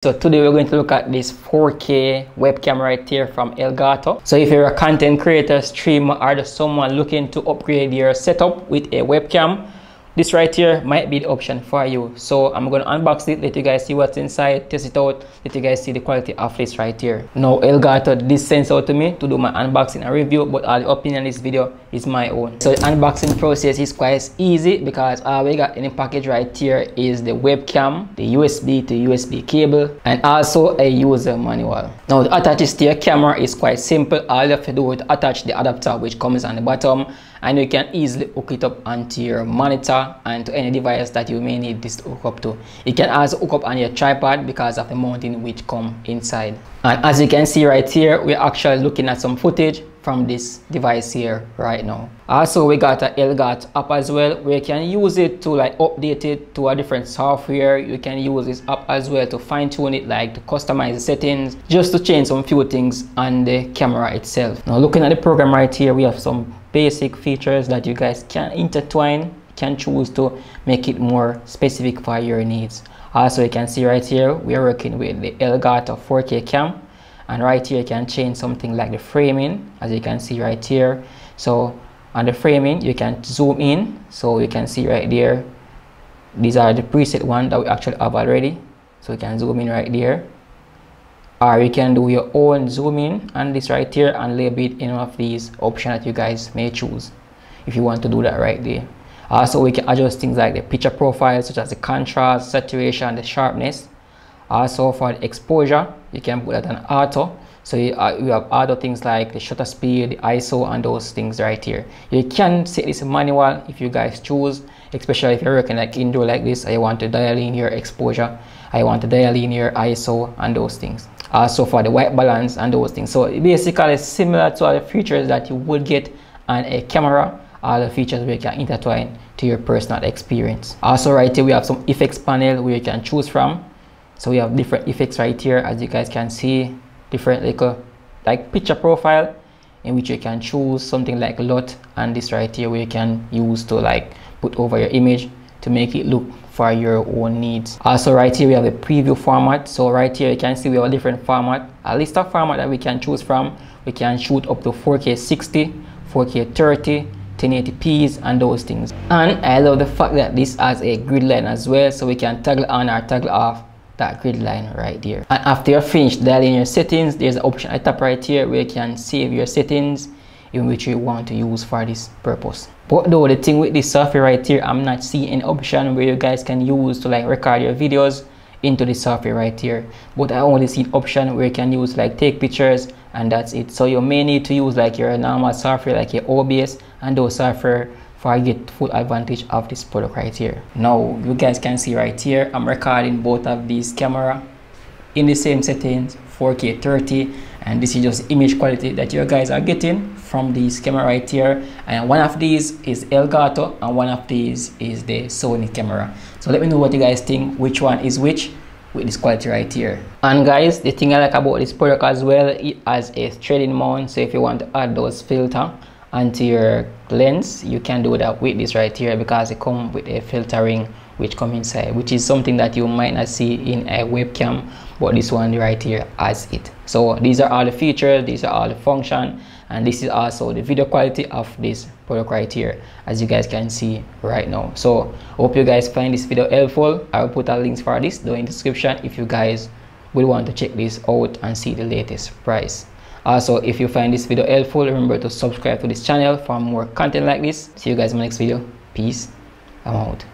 So today we're going to look at this 4K webcam right here from Elgato. So if you're a content creator, streamer, or just someone looking to upgrade your setup with a webcam, this right here might be the option for you. So I'm going to unbox it, let you guys see what's inside, test it out, let you guys see the quality of this right here. Now Elgato did send out to me to do my unboxing and review, but all the opinion in this video is my own. So the unboxing process is quite easy because all we got in the package right here is the webcam, the USB to USB cable, and also a user manual. Now the attaches to your camera is quite simple. All you have to do is attach the adapter which comes on the bottom, and you can easily hook it up onto your monitor and to any device that you may need this to hook up to. You can also hook up on your tripod because of the mounting which come inside. And as you can see right here, we're actually looking at some footage from this device here right now. Also we got an Elgato app as well, where you can use it to like update it to a different software. You can use this app as well to fine-tune it, like to customize the settings, just to change some few things on the camera itself. Now looking at the program right here, we have some basic features that you guys can intertwine, can choose to make it more specific for your needs. Also you can see right here we are working with the Elgato 4K cam, and right here you can change something like the framing, as you can see right here. So on the framing you can zoom in, so you can see right there these are the preset one that we actually have already, so you can zoom in right there, or you can do your own zoom in on this right here and label it in one of these options that you guys may choose if you want to do that right there. Also we can adjust things like the picture profile, such as the contrast, saturation, the sharpness. Also for the exposure you can put that on auto, so you have other things like the shutter speed, the ISO, and those things right here. You can set this manual if you guys choose, especially if you're working like indoor like this. I want to dial in your exposure, I want to dial in your ISO and those things. Also for the white balance and those things. So basically similar to other features that you would get on a camera, all the features where you can intertwine to your personal experience. Also right here we have some effects panel where you can choose from. So we have different effects right here, as you guys can see, different like picture profile, in which you can choose something like LUT, and this right here where you can use to like put over your image to make it look for your own needs. Also right here we have a preview format. So right here you can see we have a different format, a list of format that we can choose from. We can shoot up to 4K60, 4K30, 1080p's, and those things. And I love the fact that this has a grid line as well, so we can toggle on or toggle off that grid line right there. And after you're finished dialing your settings, there's an option at the top right here where you can save your settings in which you want to use for this purpose. But though the thing with this software right here, I'm not seeing an option where you guys can use to like record your videos into the software right here, but I only see an option where you can use like take pictures, and that's it. So you may need to use like your normal software like your OBS and those software for get full advantage of this product right here. Now you guys can see right here I'm recording both of these camera in the same settings, 4K 30, and this is just image quality that you guys are getting from this camera right here. And one of these is Elgato and one of these is the Sony camera. So let me know what you guys think, which one is which with this quality right here. And guys, the thing I like about this product as well, it has a threading mount, so if you want to add those filter onto your lens, you can do that with this right here, because it comes with a filtering which come inside, which is something that you might not see in a webcam, but this one right here has it. So these are all the features, these are all the function, and this is also the video quality of this product right here, as you guys can see right now. So hope you guys find this video helpful. I will put a links for this down in the description if you guys will want to check this out and see the latest price. Also, if you find this video helpful, remember to subscribe to this channel for more content like this. See you guys in my next video. Peace. I'm out.